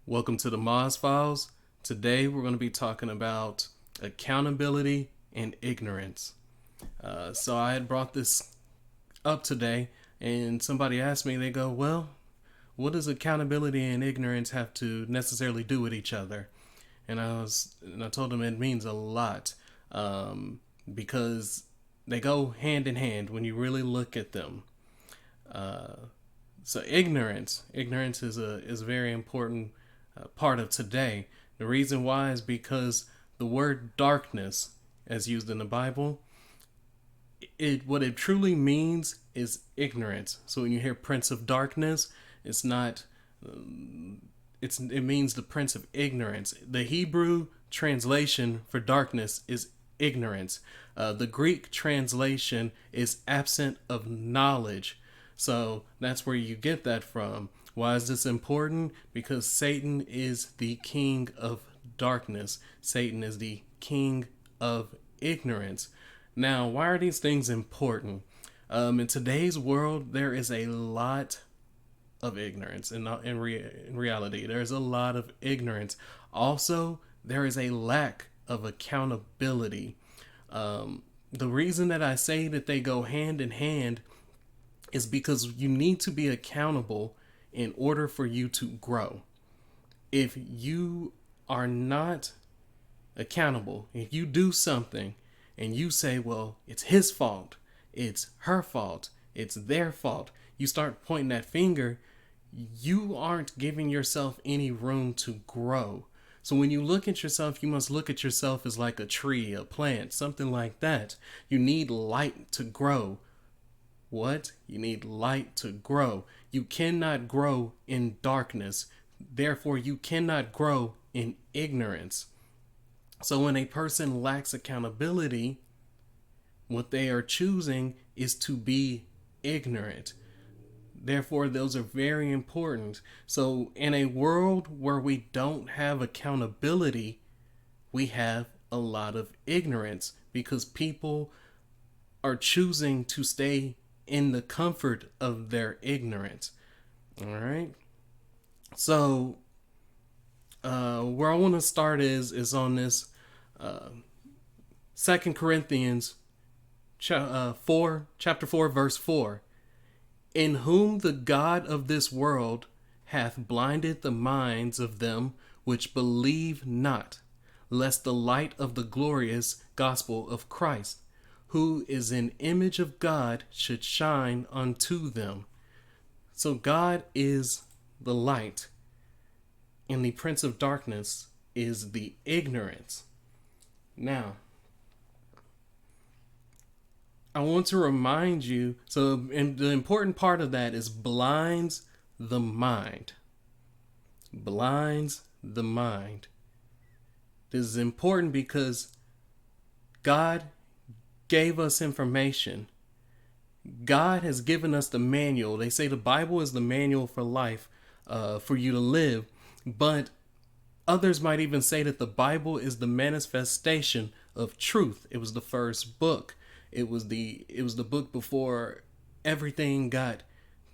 Welcome to the Moz Files. Today we're going to be talking about accountability and ignorance. So I had brought this up today, and somebody asked me, they go, well, what does accountability and ignorance have to necessarily do with each other? And I told them it means a lot, because they go hand in hand when you really look at them. So ignorance is a very important part of today. The reason why is because the word darkness, as used in the Bible, what it truly means is ignorance. So when you hear Prince of Darkness, it's not. It means the Prince of Ignorance. The Hebrew translation for darkness is ignorance. The Greek translation is absent of knowledge. So that's where you get that from. Why is this important? Because Satan is the king of darkness. Satan is the king of ignorance. Now, why are these things important? In today's world, there is a lot of ignorance. In reality, there's a lot of ignorance. Also, there is a lack of accountability. The reason that I say that they go hand in hand is because you need to be accountable in order for you to grow. If you are not accountable, if you do something and you say, well, it's his fault, it's her fault, it's their fault, you start pointing that finger, you aren't giving yourself any room to grow. So when you look at yourself, you must look at yourself as like a tree, a plant, something like that. You need light to grow. What? You need light to grow. You cannot grow in darkness. Therefore, you cannot grow in ignorance. So when a person lacks accountability, what they are choosing is to be ignorant. Therefore, those are very important. So in a world where we don't have accountability, we have a lot of ignorance because people are choosing to stay in the comfort of their ignorance. All right. So, where I want to start is on this 2 Corinthians chapter 4, verse 4. In whom the God of this world hath blinded the minds of them which believe not, lest the light of the glorious gospel of Christ, who is an image of God, should shine unto them. So God is the light, and the prince of darkness is the ignorance. Now, I want to remind you, and the important part of that is blinds the mind. Blinds the mind. This is important because God gave us information. God has given us the manual. They say the Bible is the manual for life, for you to live. But others might even say that the Bible is the manifestation of truth. It was the first book. It was the book before everything got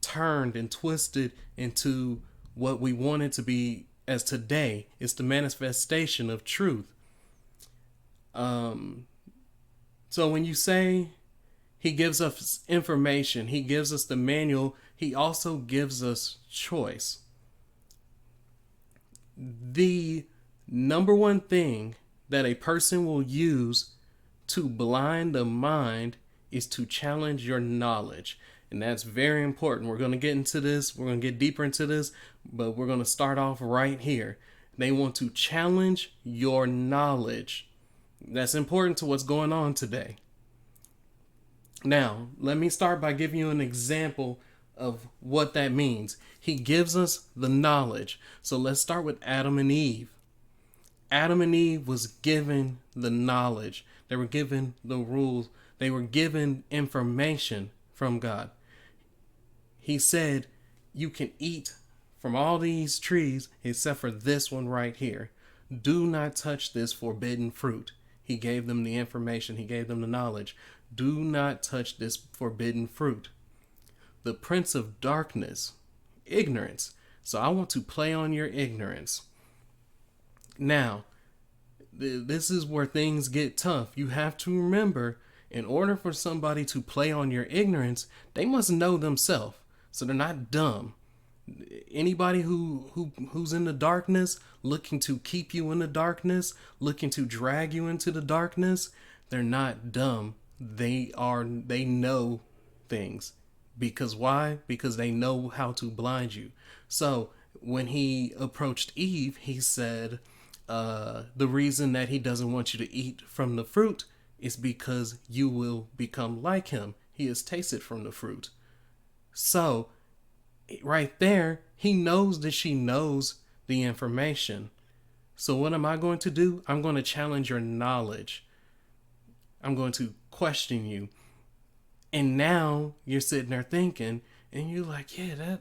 turned and twisted into what we want it to be as today. It's the manifestation of truth. So when you say he gives us information, he gives us the manual, he also gives us choice. The number one thing that a person will use to blind the mind is to challenge your knowledge. And that's very important. We're going to get into this. We're going to get deeper into this, but we're going to start off right here. They want to challenge your knowledge. That's important to what's going on today. Now, let me start by giving you an example of what that means. He gives us the knowledge. So let's start with Adam and Eve. Adam and Eve was given the knowledge. They were given the rules. They were given information from God. He said, you can eat from all these trees except for this one right here. Do not touch this forbidden fruit. He gave them the information. He gave them the knowledge. Do not touch this forbidden fruit. The prince of darkness, ignorance, So I want to play on your ignorance. Now, this is where things get tough. You have to remember, in order for somebody to play on your ignorance, they must know themselves. So they're not dumb. Anybody who's in the darkness, looking to keep you in the darkness, looking to drag you into the darkness, they're not dumb. They know things. Because why? Because they know how to blind you. So when he approached Eve, he said, the reason that he doesn't want you to eat from the fruit is because you will become like him. He has tasted from the fruit. So right there, he knows that she knows the information. So what am I going to do? I'm going to challenge your knowledge. I'm going to question you. And now you're sitting there thinking, and you're like, yeah,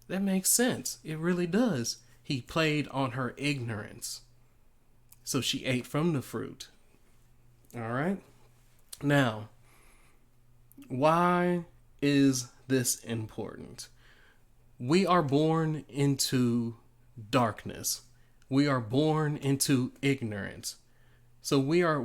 that makes sense. It really does. He played on her ignorance. So she ate from the fruit. All right. Now, why is this important? We are born into darkness. We are born into ignorance. So we are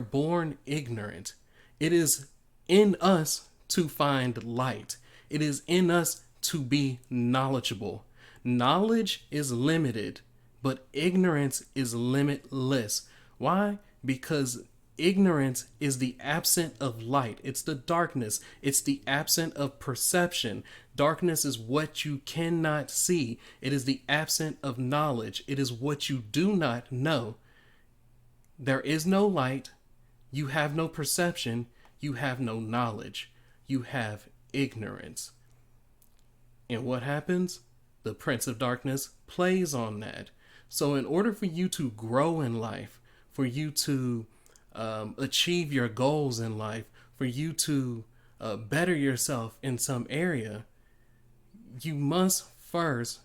born ignorant. It is in us to find light. It is in us to be knowledgeable. Knowledge is limited, but ignorance is limitless. Why? Because ignorance is the absence of light. It's the darkness. It's the absence of perception. Darkness is what you cannot see. It is the absence of knowledge. It is what you do not know. There is no light. You have no perception. You have no knowledge. You have ignorance. And what happens? The Prince of Darkness plays on that. So in order for you to grow in life, for you to achieve your goals in life, for you to better yourself in some area, you must first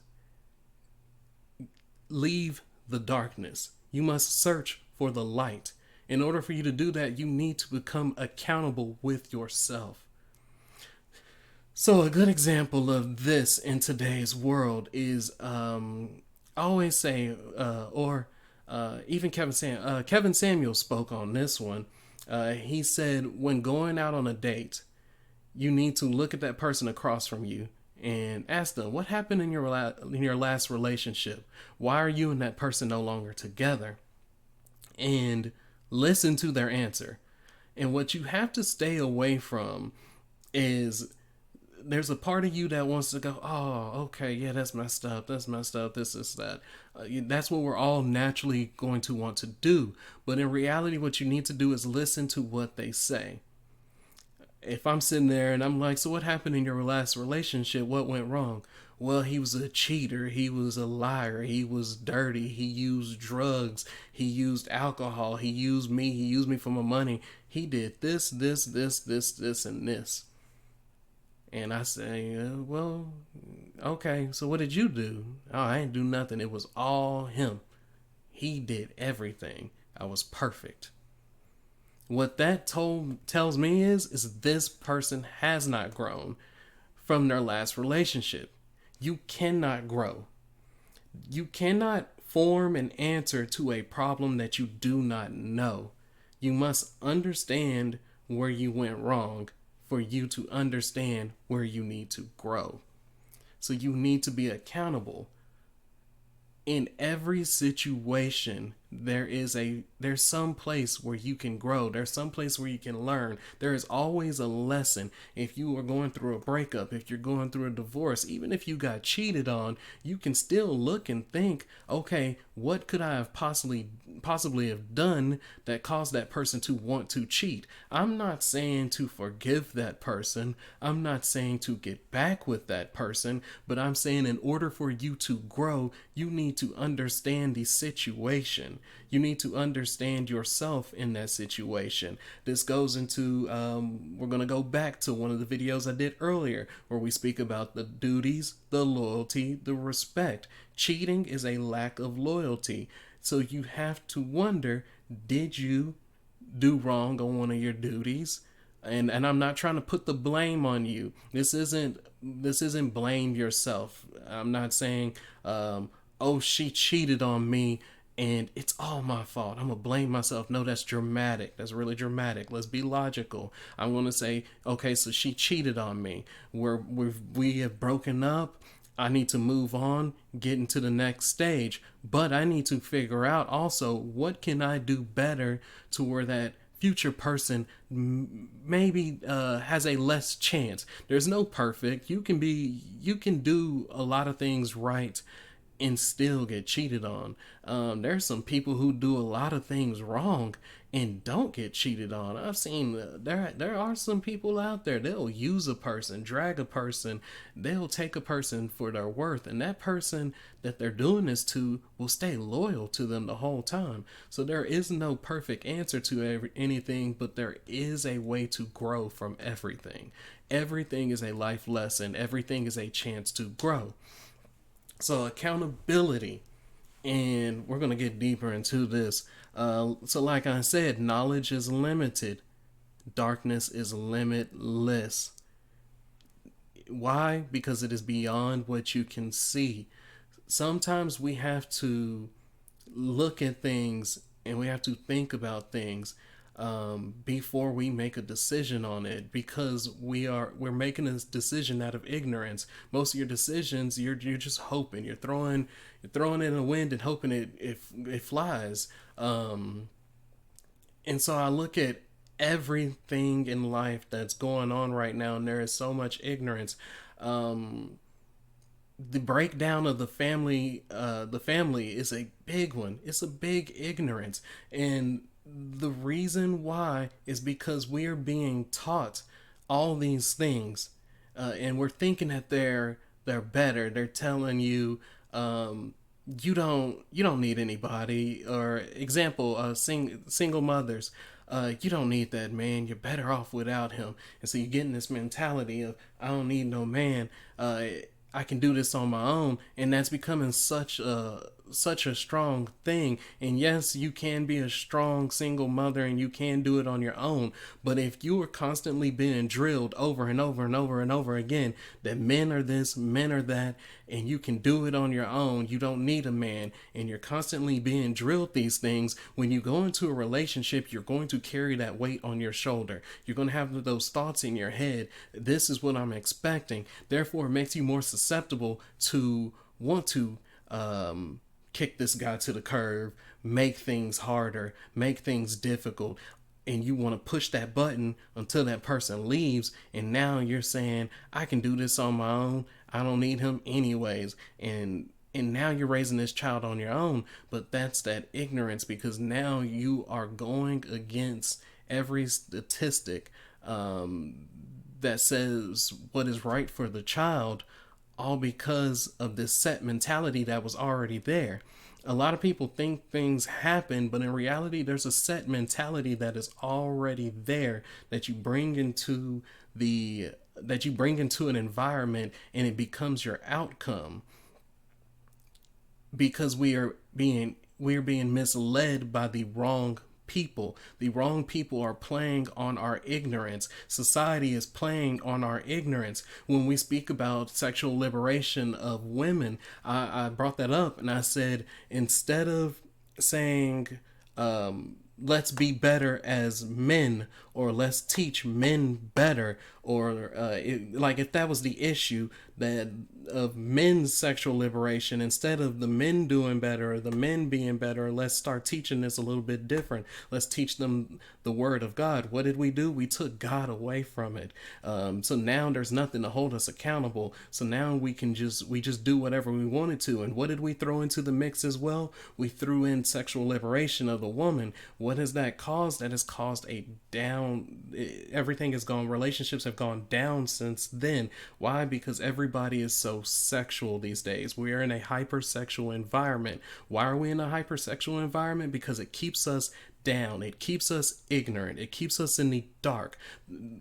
leave the darkness. You must search for the light. In order for you to do that, you need to become accountable with yourself. So a good example of this in today's world is, I always say, even Kevin Samuel spoke on this one. He said, when going out on a date, you need to look at that person across from you and ask them, what happened in your last relationship? Why are you and that person no longer together? And listen to their answer. And what you have to stay away from is, there's a part of you that wants to go, oh, okay, yeah, that's messed up, this is that. That's what we're all naturally going to want to do. But in reality, what you need to do is listen to what they say. If I'm sitting there and I'm like, so what happened in your last relationship? What went wrong? Well, he was a cheater. He was a liar. He was dirty. He used drugs. He used alcohol. He used me. He used me for my money. He did this, and this. And I say, well, okay, so what did you do? Oh, I didn't do nothing. It was all him. He did everything. I was perfect. What that tells me is this person has not grown from their last relationship. You cannot grow. You cannot form an answer to a problem that you do not know. You must understand where you went wrong for you to understand where you need to grow. So you need to be accountable. In every situation, there's some place where you can grow. There's some place where you can learn. There is always a lesson. If you are going through a breakup, if you're going through a divorce, even if you got cheated on, you can still look and think, okay, what could I have possibly have done that caused that person to want to cheat? I'm not saying to forgive that person. I'm not saying to get back with that person, but I'm saying in order for you to grow, you need to understand the situation. You need to understand yourself in that situation. This goes into, we're going to go back to one of the videos I did earlier where we speak about the duties, the loyalty, the respect. Cheating is a lack of loyalty. So you have to wonder, did you do wrong on one of your duties? And I'm not trying to put the blame on you. This isn't blame yourself. I'm not saying oh, she cheated on me and it's all my fault, I'm gonna blame myself. No, that's dramatic. That's really dramatic. Let's be logical. I'm gonna say, okay, so she cheated on me. We have broken up. I need to move on, get into the next stage. But I need to figure out also, what can I do better to where that future person maybe has a less chance. There's no perfect. You can do a lot of things right and still get cheated on. There's some people who do a lot of things wrong and don't get cheated on. I've seen there are some people out there, they'll use a person, drag a person, they'll take a person for their worth, and that person that they're doing this to will stay loyal to them the whole time. So there is no perfect answer to anything, but there is a way to grow from everything. Everything is a life lesson. Everything is a chance to grow. So accountability, and we're going to get deeper into this. So like I said, knowledge is limited, darkness is limitless. Why? Because it is beyond what you can see. Sometimes we have to look at things and we have to think about things before we make a decision on it, because we're making a decision out of ignorance. Most of your decisions, you're just hoping, you're throwing it in the wind and hoping it flies. And so I look at everything in life that's going on right now, and there is so much ignorance. Um, the breakdown of the family is a big one. It's a big ignorance, and the reason why is because we are being taught all these things, and we're thinking that they're better. They're telling you, you don't need anybody. Or example, single mothers. You don't need that man. You're better off without him. And so you get in this mentality of, I don't need no man. I can do this on my own, and that's becoming such a strong thing. And yes, you can be a strong single mother and you can do it on your own, but if you are constantly being drilled over and over and over and over again that men are this, men are that, and you can do it on your own, you don't need a man, and you're constantly being drilled these things, when you go into a relationship, you're going to carry that weight on your shoulder. You're going to have those thoughts in your head. This is what I'm expecting. Therefore, it makes you more susceptible to want to kick this guy to the curb, make things harder, make things difficult. And you want to push that button until that person leaves. And now you're saying, I can do this on my own. I don't need him anyways. And now you're raising this child on your own. But that's that ignorance, because now you are going against every statistic that says what is right for the child, all because of this set mentality that was already there. A lot of people think things happen, but in reality, there's a set mentality that is already there that you bring into an environment, and it becomes your outcome, because we are being misled by the wrong people. The wrong people are playing on our ignorance. Society is playing on our ignorance. When we speak about sexual liberation of women, I brought that up and I said, instead of saying, let's be better as men, or let's teach men better, or like if that was the issue that of men's sexual liberation, instead of the men doing better or the men being better, let's start teaching this a little bit different. Let's teach them the word of God. What did we do? We took God away from it. So now there's nothing to hold us accountable. So now we just do whatever we wanted to. And what did we throw into the mix as well? We threw in sexual liberation of the woman. What has that caused? That has caused a down. Everything has gone. Relationships have gone down since then. Why? Because everybody is so sexual these days. We are in a hypersexual environment. Why are we in a hypersexual environment? Because it keeps us down. It keeps us ignorant. It keeps us in the dark.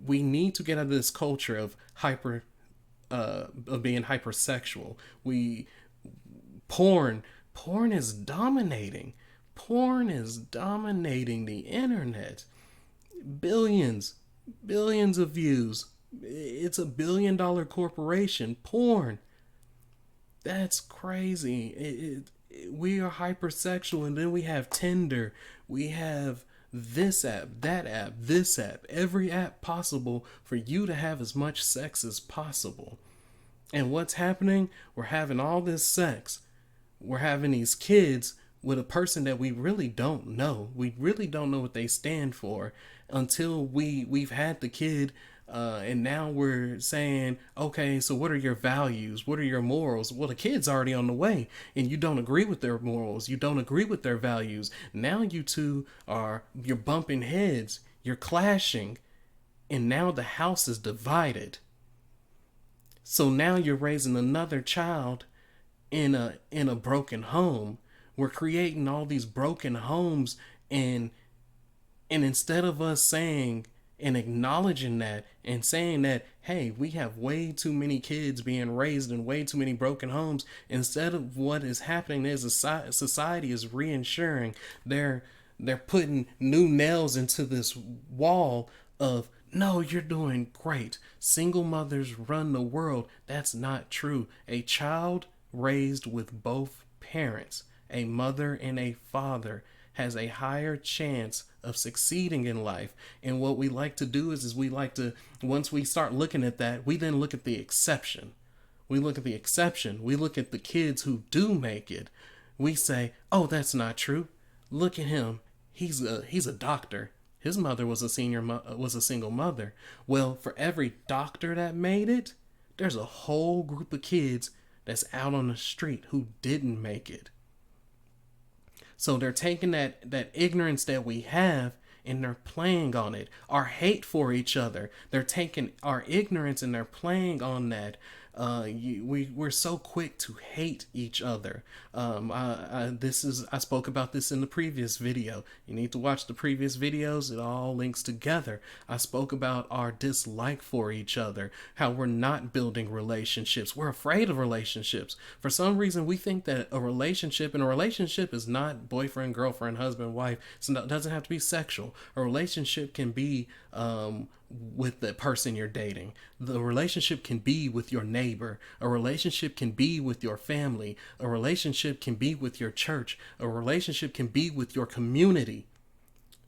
We need to get out of this culture of being hypersexual. Porn is dominating. Porn is dominating the internet. Billions, Billions of views. It's $1 billion corporation. Porn. That's crazy. We are hypersexual, and then we have Tinder. We have this app, that app, this app, every app possible for you to have as much sex as possible. And what's happening? We're having all this sex. We're having these kids with a person that we really don't know. We really don't know what they stand for until we've had the kid, and now we're saying, okay, so what are your values? What are your morals? Well, the kid's already on the way, and you don't agree with their morals. You don't agree with their values. Now you two you're bumping heads. You're clashing, and now the house is divided. So now you're raising another child in a broken home. We're creating all these broken homes, and instead of us saying and acknowledging that and saying that, hey, we have way too many kids being raised in way too many broken homes, instead of what is happening is a society is reinsuring. They're putting new nails into this wall of, no, you're doing great. Single mothers run the world. That's not true. A child raised with both parents, a mother and a father, has a higher chance of succeeding in life. And what we like to do is we like to, once we start looking at that, we then look at the exception. We look at the exception. We look at the kids who do make it. We say, oh, that's not true. Look at him. He's a doctor. His mother was a single mother. Well, for every doctor that made it, there's a whole group of kids that's out on the street who didn't make it. So they're taking that ignorance that we have and they're playing on it. Our hate for each other. They're taking our ignorance and they're playing on that. We're so quick to hate each other. I spoke about this in the previous video. You need to watch the previous videos. It all links together. I spoke about our dislike for each other, how we're not building relationships. We're afraid of relationships. For some reason, we think that a relationship is not boyfriend, girlfriend, husband, wife. So it doesn't have to be sexual. A relationship can be with the person you're dating. The relationship can be with your neighbor. A relationship can be with your family. A relationship can be with your church. A relationship can be with your community.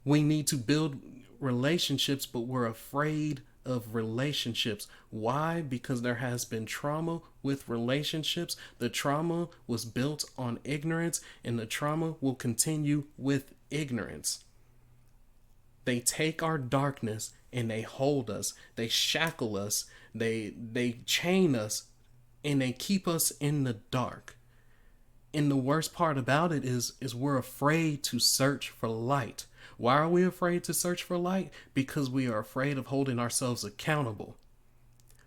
We need to build relationships, but we're afraid of relationships. Why? Because there has been trauma with relationships. The trauma was built on ignorance, and the trauma will continue with ignorance. They take our darkness and they hold us, they shackle us, they chain us, and they keep us in the dark. And the worst part about it is we're afraid to search for light. Why are we afraid to search for light? Because we are afraid of holding ourselves accountable.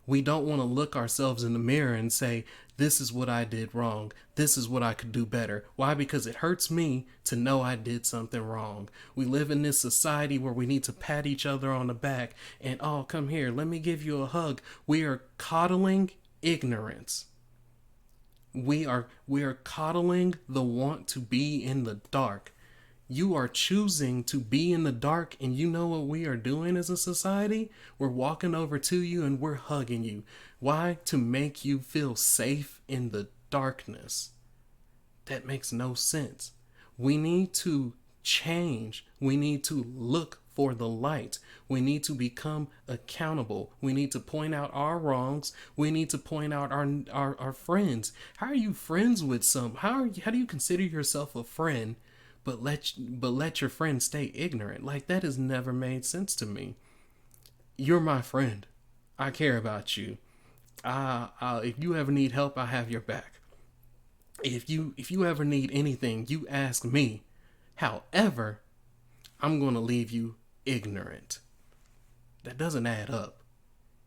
We don't want to look ourselves in the mirror and say, this is what I did wrong. This is what I could do better. Why? Because it hurts me to know I did something wrong. We live in this society where we need to pat each other on the back and, oh, come here, let me give you a hug. We are coddling ignorance. We are coddling the want to be in the dark. You are choosing to be in the dark, and you know what we are doing as a society? We're walking over to you and we're hugging you. Why? To make you feel safe in the darkness. That makes no sense. We need to change. We need to look for the light. We need to become accountable. We need to point out our wrongs. We need to point out our friends. How are you friends with how do you consider yourself a friend but let your friend stay ignorant? Like, that has never made sense to me. You're my friend. I care about you. If you ever need help, I have your back. If you ever need anything, you ask me. However, I'm going to leave you ignorant. That doesn't add up.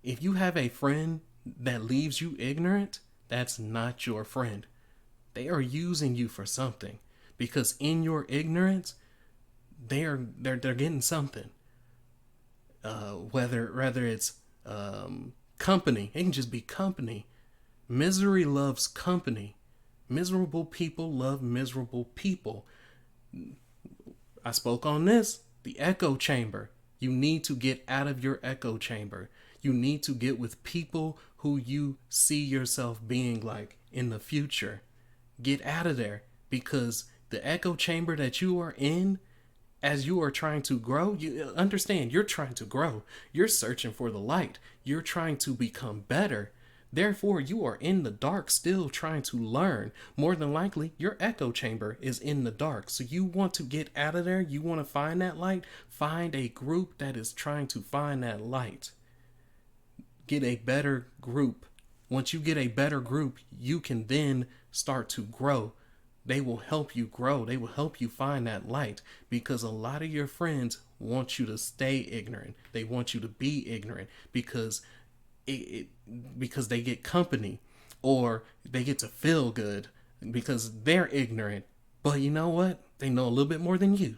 If you have a friend that leaves you ignorant, that's not your friend. They are using you for something. Because in your ignorance, they're getting something. Whether it's company, it can just be company. Misery loves company. Miserable people love miserable people. I spoke on this, the echo chamber. You need to get out of your echo chamber. You need to get with people who you see yourself being like in the future. Get out of there, because the echo chamber that you are in, as you are trying to grow, you understand you're trying to grow. You're searching for the light. You're trying to become better. Therefore, you are in the dark still trying to learn. More than likely, your echo chamber is in the dark. So you want to get out of there. You want to find that light. Find a group that is trying to find that light. Get a better group. Once you get a better group, you can then start to grow. They will help you grow. They will help you find that light, because a lot of your friends want you to stay ignorant. They want you to be ignorant because because they get company, or they get to feel good because they're ignorant. But you know what? They know a little bit more than you.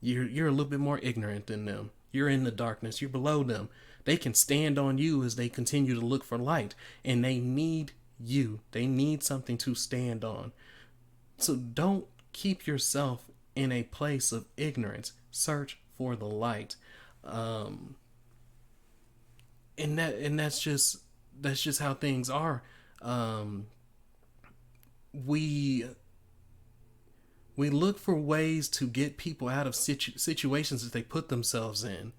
You're a little bit more ignorant than them. You're in the darkness. You're below them. They can stand on you as they continue to look for light, and they need you. They need something to stand on. So don't keep yourself in a place of ignorance. Search for the light. And that's just how things are. We look for ways to get people out of situations that they put themselves in.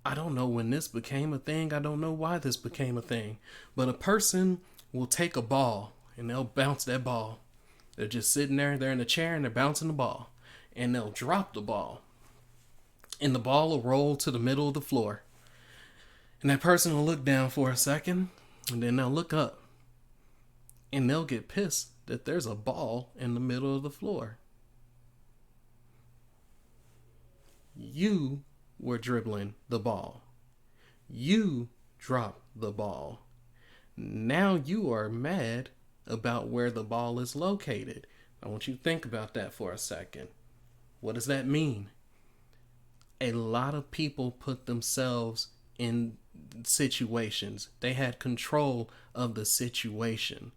I don't know when this became a thing. I don't know why this became a thing. But a person will take a ball and they'll bounce that ball. They're just sitting there, they're in a chair and they're bouncing the ball. And they'll drop the ball. And the ball will roll to the middle of the floor. And that person will look down for a second, and then they'll look up. And they'll get pissed that there's a ball in the middle of the floor. You were dribbling the ball. You dropped the ball. Now you are mad about where the ball is located. I want you to think about that for a second. What does that mean? A lot of people put themselves in situations. They had control of the situation.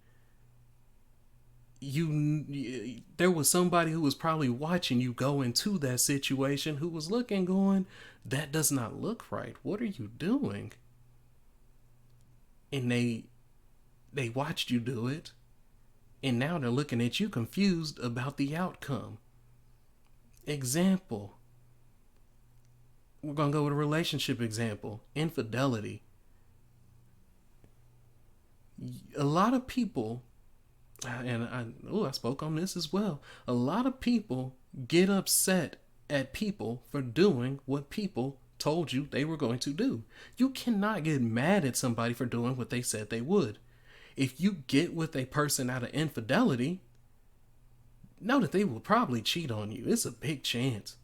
There was somebody who was probably watching you go into that situation who was looking, going, that does not look right. What are you doing? And they watched you do it. And now they're looking at you confused about the outcome. Example. We're going to go with a relationship example. Infidelity. A lot of people, and I spoke on this as well. A lot of people get upset at people for doing what people told you they were going to do. You cannot get mad at somebody for doing what they said they would. If you get with a person out of infidelity, know that they will probably cheat on you. It's a big chance.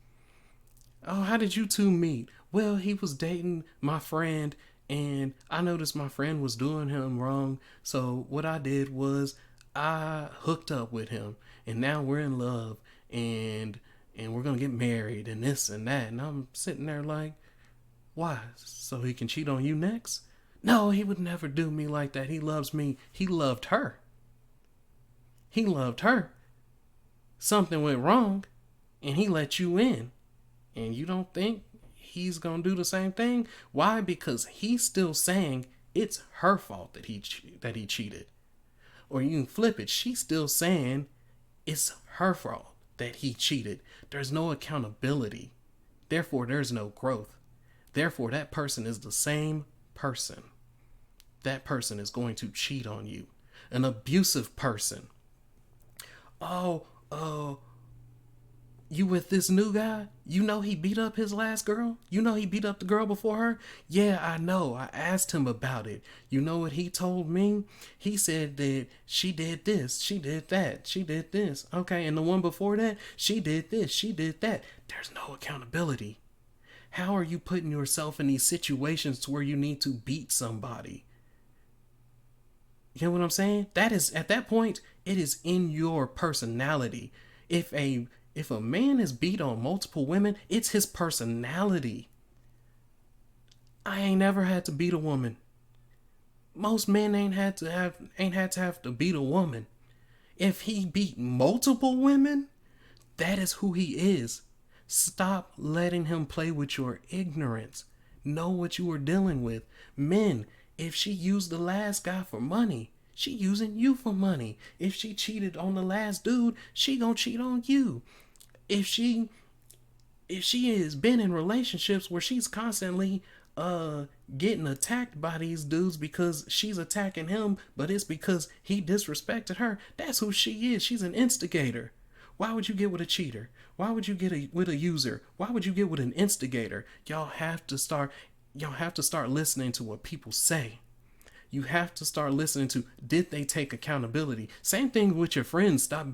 Oh, how did you two meet? Well, he was dating my friend, and I noticed my friend was doing him wrong. So what I did was I hooked up with him, and now we're in love, and we're going to get married and this and that. And I'm sitting there like, why? So he can cheat on you next? No, he would never do me like that. He loves me. He loved her. He loved her. Something went wrong, and he let you in. And you don't think he's going to do the same thing? Why? Because he's still saying it's her fault that he cheated. Or you can flip it. She's still saying it's her fault that he cheated. There's no accountability. Therefore, there's no growth. Therefore, that person is the same person. That person is going to cheat on you. An abusive person. You with this new guy? You know he beat up his last girl? You know he beat up the girl before her? Yeah, I know. I asked him about it. You know what he told me? He said that she did this, she did that, she did this. Okay, and the one before that, she did this, she did that. There's no accountability. How are you putting yourself in these situations to where you need to beat somebody? You know what I'm saying? That is, at that point, it is in your personality. If a man is beat on multiple women, it's his personality. I ain't never had to beat a woman. Most men ain't had to have to beat a woman. If he beat multiple women, that is who he is. Stop letting him play with your ignorance. Know what you are dealing with. Men, if she used the last guy for money, she using you for money. If she cheated on the last dude, she gonna cheat on you. If she has been in relationships where she's constantly getting attacked by these dudes because she's attacking him, but it's because he disrespected her, that's who she is. She's an instigator. Why would you get with a cheater? Why would you get with a user? Why would you get with an instigator? Y'all have to start listening to what people say. You have to start listening to, did they take accountability? Same thing with your friends. Stop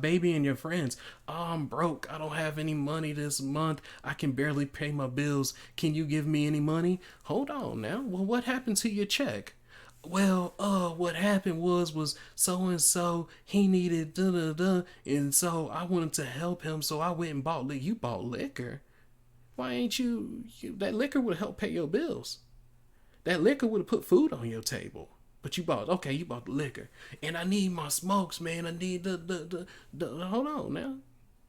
babying your friends. Oh, I'm broke. I don't have any money this month. I can barely pay my bills. Can you give me any money? Hold on now. Well, what happened to your check? Well, what happened was so and so, he needed da da da, and so I wanted to help him, so I went and bought liquor. You bought liquor? Why ain't you that liquor would help pay your bills? That liquor would have put food on your table. But you bought the liquor. And I need my smokes, man. I need the hold on now.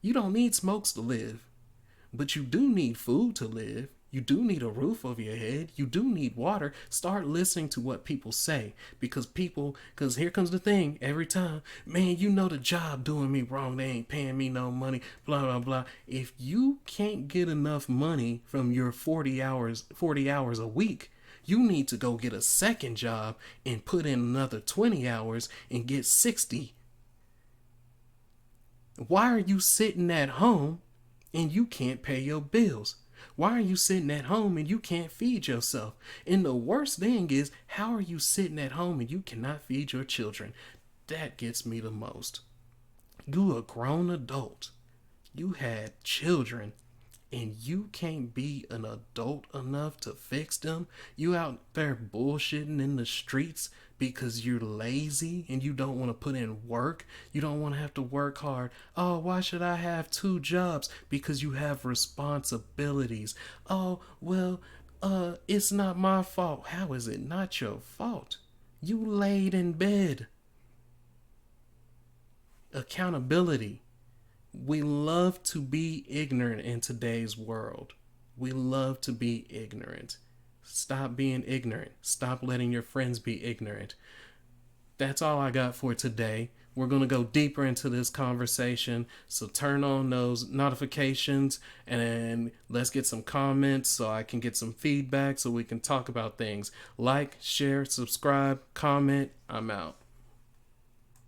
You don't need smokes to live. But you do need food to live. You do need a roof over your head. You do need water. Start listening to what people say. Because here comes the thing every time. Man, you know the job doing me wrong. They ain't paying me no money. Blah, blah, blah. If you can't get enough money from your 40 hours a week, you need to go get a second job and put in another 20 hours and get 60. Why are you sitting at home and you can't pay your bills? Why are you sitting at home and you can't feed yourself? And the worst thing is, how are you sitting at home and you cannot feed your children? That gets me the most. You a grown adult. You had children. And you can't be an adult enough to fix them. You out there bullshitting in the streets because you're lazy and you don't want to put in work. You don't want to have to work hard. Oh, why should I have 2 jobs? Because you have responsibilities. Oh, well, it's not my fault. How is it not your fault? You laid in bed. Accountability. We love to be ignorant in today's world. We love to be ignorant. Stop being ignorant. Stop letting your friends be ignorant. That's all I got for today. We're going to go deeper into this conversation. So turn on those notifications and let's get some comments so I can get some feedback so we can talk about things. Like, share, subscribe, comment. I'm out.